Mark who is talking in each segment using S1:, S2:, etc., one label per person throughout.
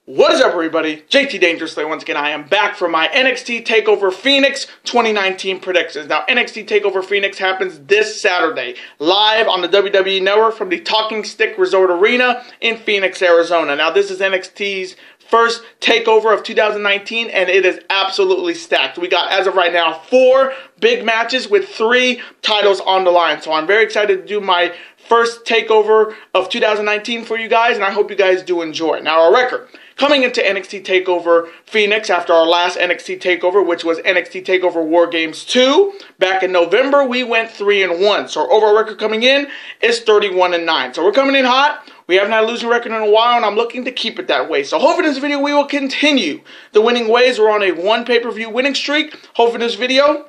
S1: What is up, everybody? JT Dangerously. Once again, I am back for my NXT Takeover Phoenix 2019 predictions. Now, NXT Takeover Phoenix happens this Saturday, live on the WWE Network from the Talking Stick Resort Arena in Phoenix, Arizona. Now, this is NXT's first takeover of 2019, and it is absolutely stacked. We got, as of right now, 4 big matches with 3 titles on the line. So I'm very excited to do my first takeover of 2019 for you guys, and I hope you guys do enjoy. Now, our record coming into NXT Takeover Phoenix after our last NXT Takeover, which was NXT Takeover War Games 2, back in November, we went 3-1. So our overall record coming in is 31-9. So we're coming in hot. We haven't had a losing record in a while, and I'm looking to keep it that way. So hopefully in this video, we will continue the winning ways. We're on a 1 pay-per-view winning streak. Hopefully in this video,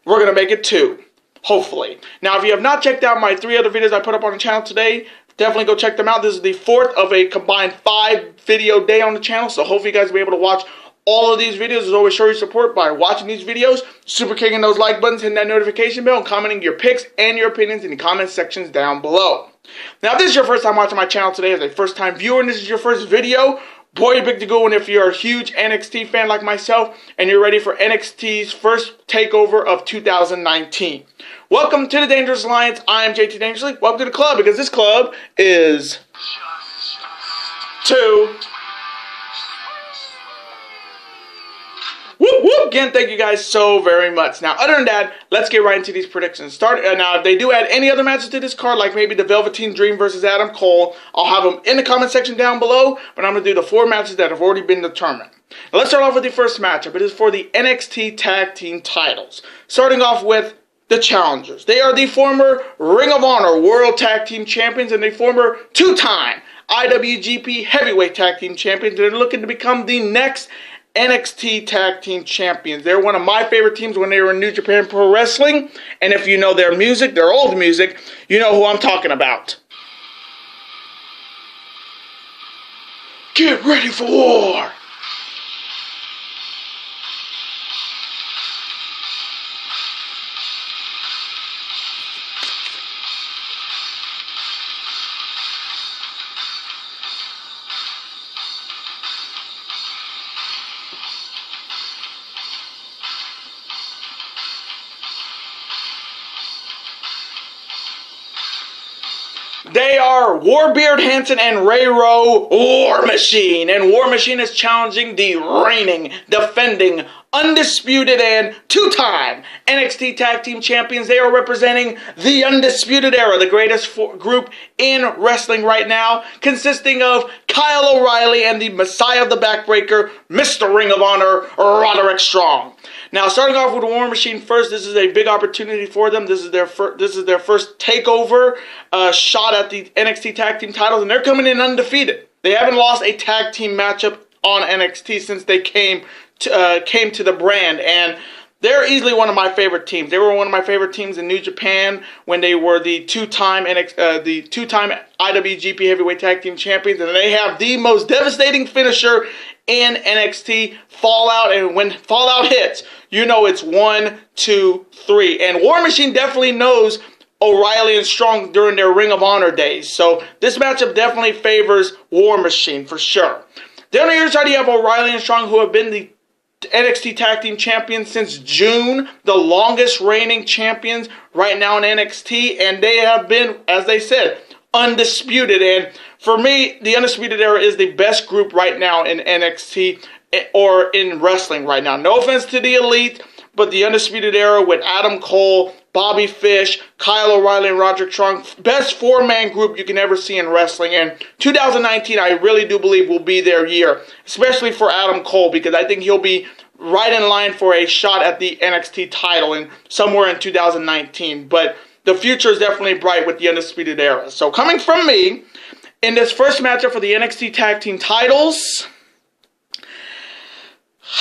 S1: we're going to make it 2. Hopefully. Now, if you have not checked out my 3 other videos I put up on the channel today, definitely go check them out. This is the 4th of a combined 5 video day on the channel, so hopefully you guys will be able to watch all of these videos. As always, show your support by watching these videos, super kicking those like buttons, hitting that notification bell, and commenting your picks and your opinions in the comment sections down below. Now, if this is your first time watching my channel today as a first-time viewer, and this is your first video, boy, you're big to go. And if you're a huge NXT fan like myself, and you're ready for NXT's first takeover of 2019. Welcome to the Dangerous Alliance. I am JT Dangerously. Welcome to the club, because this club is 2. Whoop, whoop. Again, thank you guys so very much. Now, other than that, let's get right into these predictions. Now, if they do add any other matches to this card, like maybe the Velveteen Dream versus Adam Cole, I'll have them in the comment section down below, but I'm going to do the 4 matches that have already been determined. Now, let's start off with the first matchup. It is for the NXT Tag Team titles. Starting off with the challengers. They are the former Ring of Honor World Tag Team Champions and the former 2-time IWGP Heavyweight Tag Team Champions. They're looking to become the next NXT Tag Team Champions. They're one of my favorite teams when they were in New Japan Pro Wrestling. And if you know their music, their old music, you know who I'm talking about. Get ready for war! They are Warbeard Hansen and Ray Rowe War Machine. And War Machine is challenging the reigning, defending, undisputed, and 2-time NXT Tag Team Champions. They are representing the Undisputed Era, the greatest group in wrestling right now, consisting of Kyle O'Reilly and the Messiah of the Backbreaker, Mr. Ring of Honor, Roderick Strong. Now, starting off with War Machine first, this is a big opportunity for them. This is their first takeover shot at the NXT Tag Team titles, and they're coming in undefeated. They haven't lost a tag team matchup on NXT since they came to the brand, and they're easily one of my favorite teams. They were one of my favorite teams in New Japan when they were the 2-time IWGP Heavyweight Tag Team Champions, and they have the most devastating finisher in NXT, Fallout. And when Fallout hits, you know it's 1, 2, 3. And War Machine definitely knows O'Reilly and Strong during their Ring of Honor days. So this matchup definitely favors War Machine for sure. Then on the other side, you have O'Reilly and Strong, who have been the NXT Tag Team Champions since June, the longest reigning champions right now in NXT, and they have been, as they said, undisputed. And for me, the Undisputed Era is the best group right now in NXT or in wrestling right now. No offense to the Elite, but the Undisputed Era with Adam Cole, Bobby Fish, Kyle O'Reilly, and Roderick Strong, best 4-man group you can ever see in wrestling. And 2019, I really do believe, will be their year, especially for Adam Cole, because I think he'll be right in line for a shot at the NXT title in somewhere in 2019. But the future is definitely bright with the Undisputed Era. So coming from me, in this first matchup for the NXT Tag Team titles,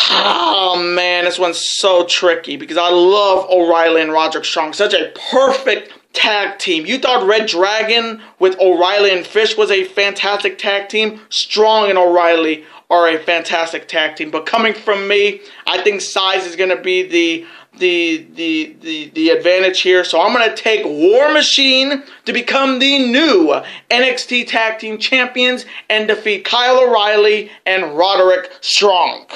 S1: oh man, this one's so tricky because I love O'Reilly and Roderick Strong. Such a perfect tag team. You thought Red Dragon with O'Reilly and Fish was a fantastic tag team. Strong and O'Reilly are a fantastic tag team. But coming from me, I think size is going to be the advantage here. So I'm going to take War Machine to become the new NXT Tag Team Champions and defeat Kyle O'Reilly and Roderick Strong.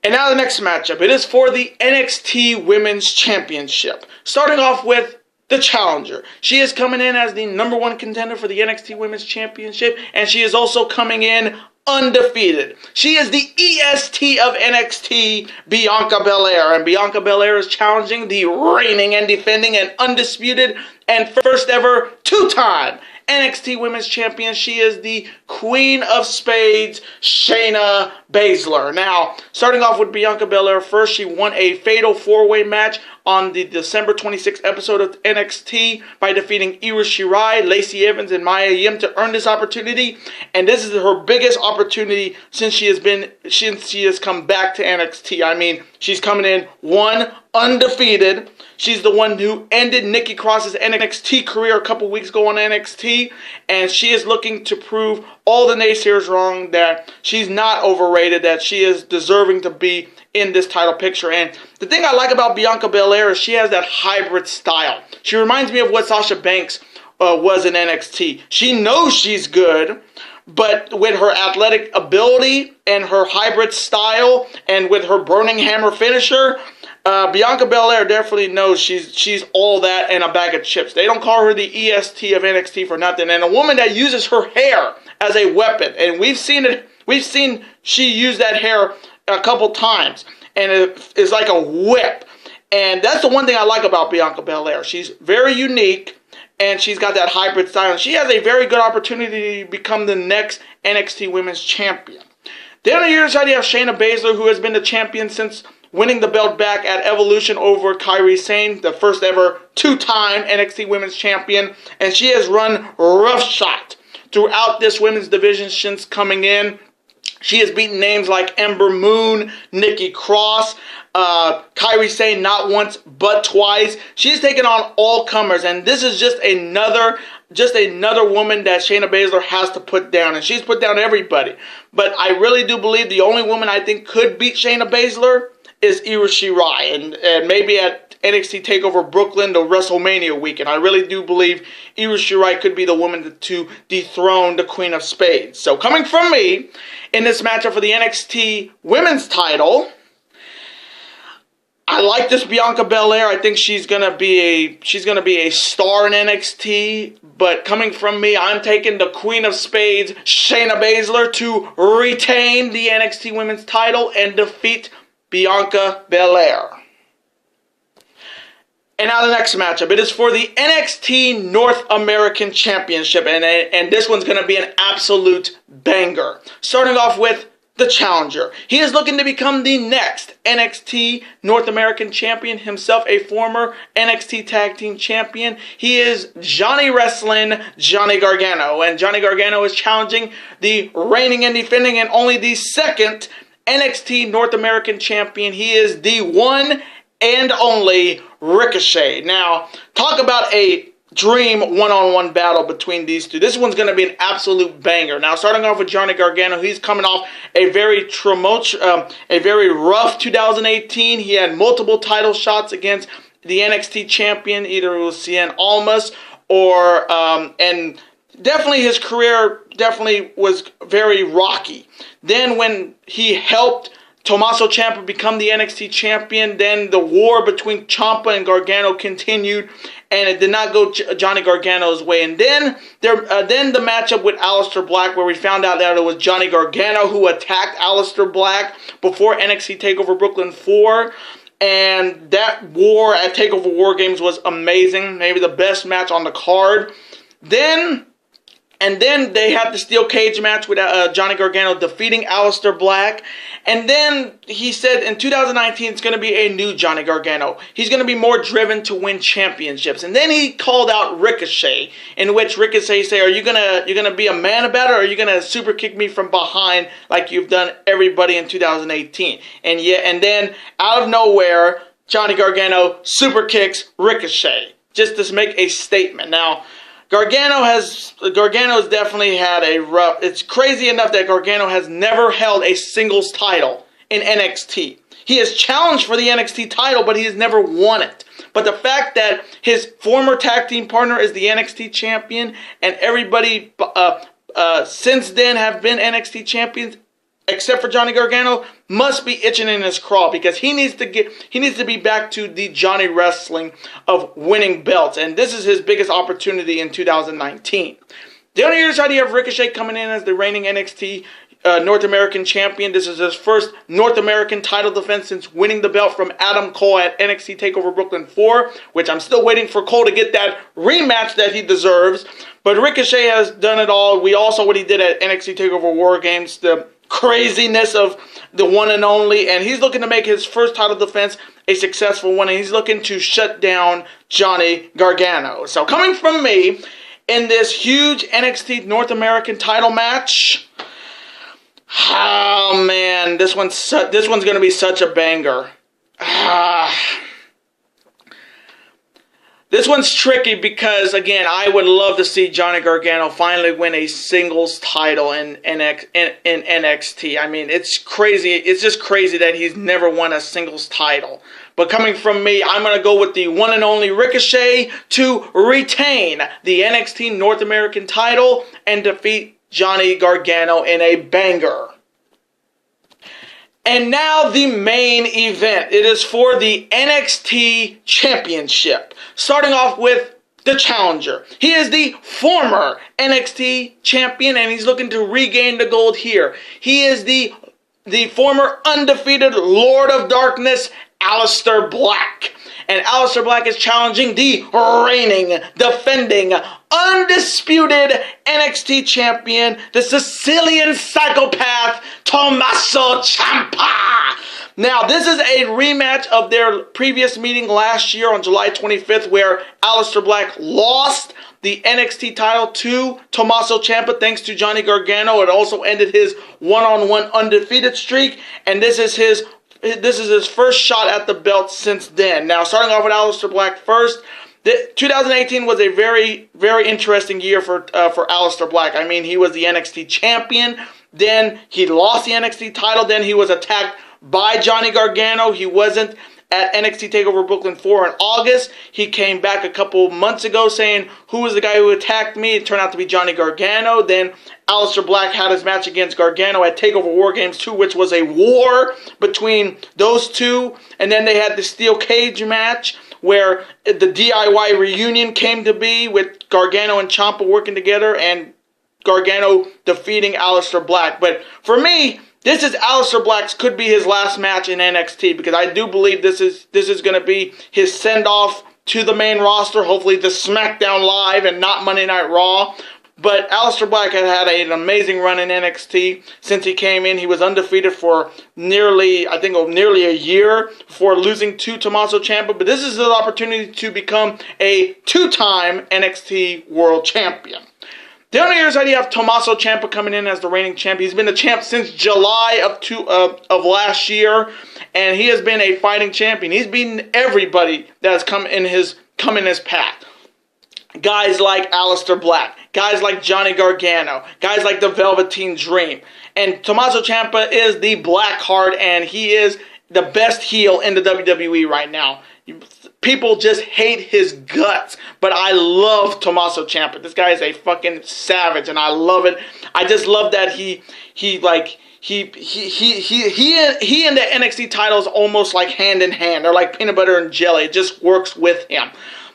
S1: And now the next matchup. It is for the NXT Women's Championship. Starting off with the challenger. She is coming in as the #1 contender for the NXT Women's Championship, and she is also coming in undefeated. She is the EST of NXT, Bianca Belair, and Bianca Belair is challenging the reigning and defending and undisputed and first ever two-time NXT Women's Champion. She is the Queen of Spades, Shayna Baszler. Now, starting off with Bianca Belair first, she won a fatal 4-way match on the December 26th episode of NXT by defeating Io Shirai, Lacey Evans, and Mia Yim to earn this opportunity. And this is her biggest opportunity since she has come back to NXT. I mean, she's coming in undefeated. She's the one who ended Nikki Cross's NXT career a couple weeks ago on NXT, and she is looking to prove all the naysayers wrong, that she's not overrated, that she is deserving to be in this title picture. And the thing I like about Bianca Belair is she has that hybrid style. She reminds me of what Sasha Banks was in NXT. She knows she's good, but with her athletic ability and her hybrid style and with her burning hammer finisher, Bianca Belair definitely knows she's all that and a bag of chips. They don't call her the EST of NXT for nothing. And a woman that uses her hair as a weapon. And we've seen she use that hair a couple times. And it's like a whip. And that's the one thing I like about Bianca Belair. She's very unique. And she's got that hybrid style. And she has a very good opportunity to become the next NXT Women's Champion. Then on your side, you have Shayna Baszler, who has been the champion since winning the belt back at Evolution over Kairi Sane, the first ever two-time NXT Women's Champion. And she has run roughshod throughout this women's division since coming in. She has beaten names like Ember Moon, Nikki Cross, Kairi Sane not once but twice. She's taken on all comers, and this is just another woman that Shayna Baszler has to put down, and she's put down everybody. But I really do believe the only woman I think could beat Shayna Baszler is Io Shirai, and maybe at NXT TakeOver Brooklyn, the WrestleMania weekend. I really do believe Io Shirai could be the woman to dethrone the Queen of Spades. So coming from me in this matchup for the NXT Women's title, I like this Bianca Belair. I think she's gonna be a star in NXT. But coming from me, I'm taking the Queen of Spades, Shayna Baszler, to retain the NXT Women's title and defeat Bianca Belair. And now the next matchup. It is for the NXT North American Championship. And this one's going to be an absolute banger. Starting off with the challenger. He is looking to become the next NXT North American Champion, himself a former NXT Tag Team Champion. He is Johnny Gargano. And Johnny Gargano is challenging the reigning and defending and only the second NXT North American Champion. He is the one and only Ricochet. Now, talk about a dream one-on-one battle between these two. This one's going to be an absolute banger. Now, starting off with Johnny Gargano, he's coming off a very rough 2018. He had multiple title shots against the NXT champion, either it was Cien Almas or and definitely his career definitely was very rocky. Then when he helped Tommaso Ciampa become the NXT champion, then the war between Ciampa and Gargano continued, and it did not go Johnny Gargano's way. And then the matchup with Aleister Black, where we found out that it was Johnny Gargano who attacked Aleister Black before NXT TakeOver Brooklyn 4. And that war at TakeOver War Games was amazing. Maybe the best match on the card. And then they had the steel cage match with Johnny Gargano defeating Aleister Black. And then he said in 2019 it's going to be a new Johnny Gargano. He's going to be more driven to win championships. And then he called out Ricochet, in which Ricochet said, "Are you gonna be a man about it, or are you gonna super kick me from behind like you've done everybody in 2018?" And then out of nowhere, Johnny Gargano super kicks Ricochet just to make a statement. Now, Gargano's definitely had a rough. It's crazy enough that Gargano has never held a singles title in NXT. He has challenged for the NXT title, but he has never won it. But the fact that his former tag team partner is the NXT champion, and everybody since then have been NXT champions, except for Johnny Gargano, must be itching in his craw, because he needs to be back to the Johnny Wrestling of winning belts, and this is his biggest opportunity in 2019. The other side, you have Ricochet coming in as the reigning NXT North American champion. This is his first North American title defense since winning the belt from Adam Cole at NXT Takeover Brooklyn 4, which I'm still waiting for Cole to get that rematch that he deserves. But Ricochet has done it all. We all saw what he did at NXT Takeover War Games, the craziness of the one and only, and he's looking to make his first title defense a successful one, and he's looking to shut down Johnny Gargano. So coming from me, in this huge NXT North American title match, oh man, this one's going to be such a banger. This one's tricky because, again, I would love to see Johnny Gargano finally win a singles title in NXT. I mean, it's crazy. It's just crazy that he's never won a singles title. But coming from me, I'm going to go with the one and only Ricochet to retain the NXT North American title and defeat Johnny Gargano in a banger. And now the main event. It is for the NXT Championship. Starting off with the challenger. He is the former NXT champion, and he's looking to regain the gold here. He is the former undefeated Lord of Darkness, Aleister Black. And Aleister Black is challenging the reigning, defending, undisputed NXT champion, the Sicilian psychopath, Tommaso Ciampa. Now, this is a rematch of their previous meeting last year on July 25th, where Aleister Black lost the NXT title to Tommaso Ciampa thanks to Johnny Gargano. It also ended his one-on-one undefeated streak, and this is his first shot at the belt since then. Now, starting off with Aleister Black first, 2018 was a very, very interesting year for Aleister Black. I mean, he was the NXT champion, then he lost the NXT title, then he was attacked by Johnny Gargano. He wasn't at NXT TakeOver Brooklyn 4 in August. He came back a couple months ago saying, who was the guy who attacked me? It turned out to be Johnny Gargano. Then Aleister Black had his match against Gargano at TakeOver War Games 2, which was a war between those two. And then they had the steel cage match where the DIY reunion came to be with Gargano and Ciampa working together and Gargano defeating Aleister Black. But for me, this is Aleister Black's, could be his last match in NXT, because I do believe this is going to be his send-off to the main roster, hopefully to SmackDown Live and not Monday Night Raw. But Aleister Black had an amazing run in NXT since he came in. He was undefeated for nearly a year before losing to Tommaso Ciampa. But this is his opportunity to become a two-time NXT World Champion. The other side, you have Tommaso Ciampa coming in as the reigning champ. He's been the champ since July of last year, and he has been a fighting champion. He's beaten everybody that has come in his path. Guys like Aleister Black, guys like Johnny Gargano, guys like the Velveteen Dream. And Tommaso Ciampa is the Black Heart, and he is the best heel in the WWE right now. People just hate his guts, but I love Tommaso Ciampa. This guy is a fucking savage, and I love it. I just love that he and the NXT title is almost like hand in hand. They're like peanut butter and jelly. It just works with him.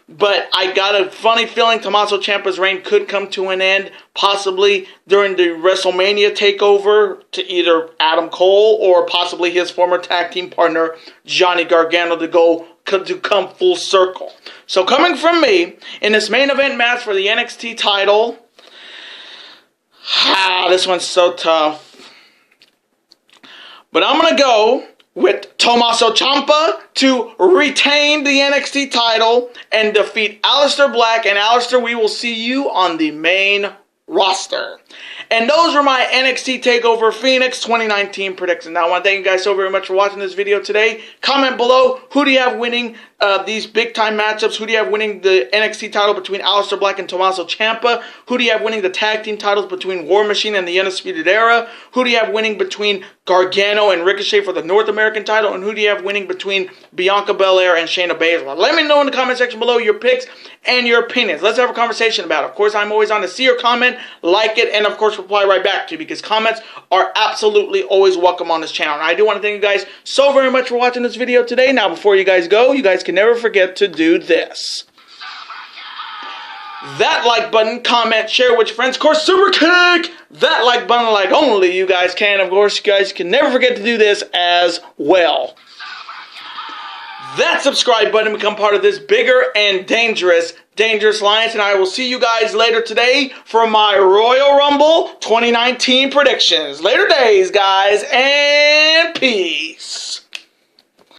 S1: But I got a funny feeling Tommaso Ciampa's reign could come to an end, possibly during the WrestleMania takeover to either Adam Cole or possibly his former tag team partner Johnny Gargano to come full circle. So coming from me in this main event match for the NXT title, this one's so tough. But I'm going to go with Tommaso Ciampa to retain the NXT title and defeat Aleister Black. And Aleister, we will see you on the main roster. And those were my NXT Takeover Phoenix 2019 predictions. Now, I want to thank you guys so very much for watching this video today. Comment below, who do you have winning these big-time matchups? Who do you have winning the NXT title between Aleister Black and Tommaso Ciampa? Who do you have winning the tag team titles between War Machine and the Undisputed Era? Who do you have winning between Gargano and Ricochet for the North American title? And who do you have winning between Bianca Belair and Shayna Baszler? Let me know in the comment section below your picks and your opinions. Let's have a conversation about it. Of course, I'm always on to see your comment, like it, and of course reply right back to you, because comments are absolutely always welcome on this channel. And I do want to thank you guys so very much for watching this video today. Now, before you guys go, you guys can never forget to do this. That like button, comment, share with your friends. Of course, super kick that like button like only you guys can. Of course, you guys can never forget to do this as well. That subscribe button, become part of this bigger and dangerous alliance. And I will see you guys later today for my Royal Rumble 2019 predictions. Later days, guys, and peace.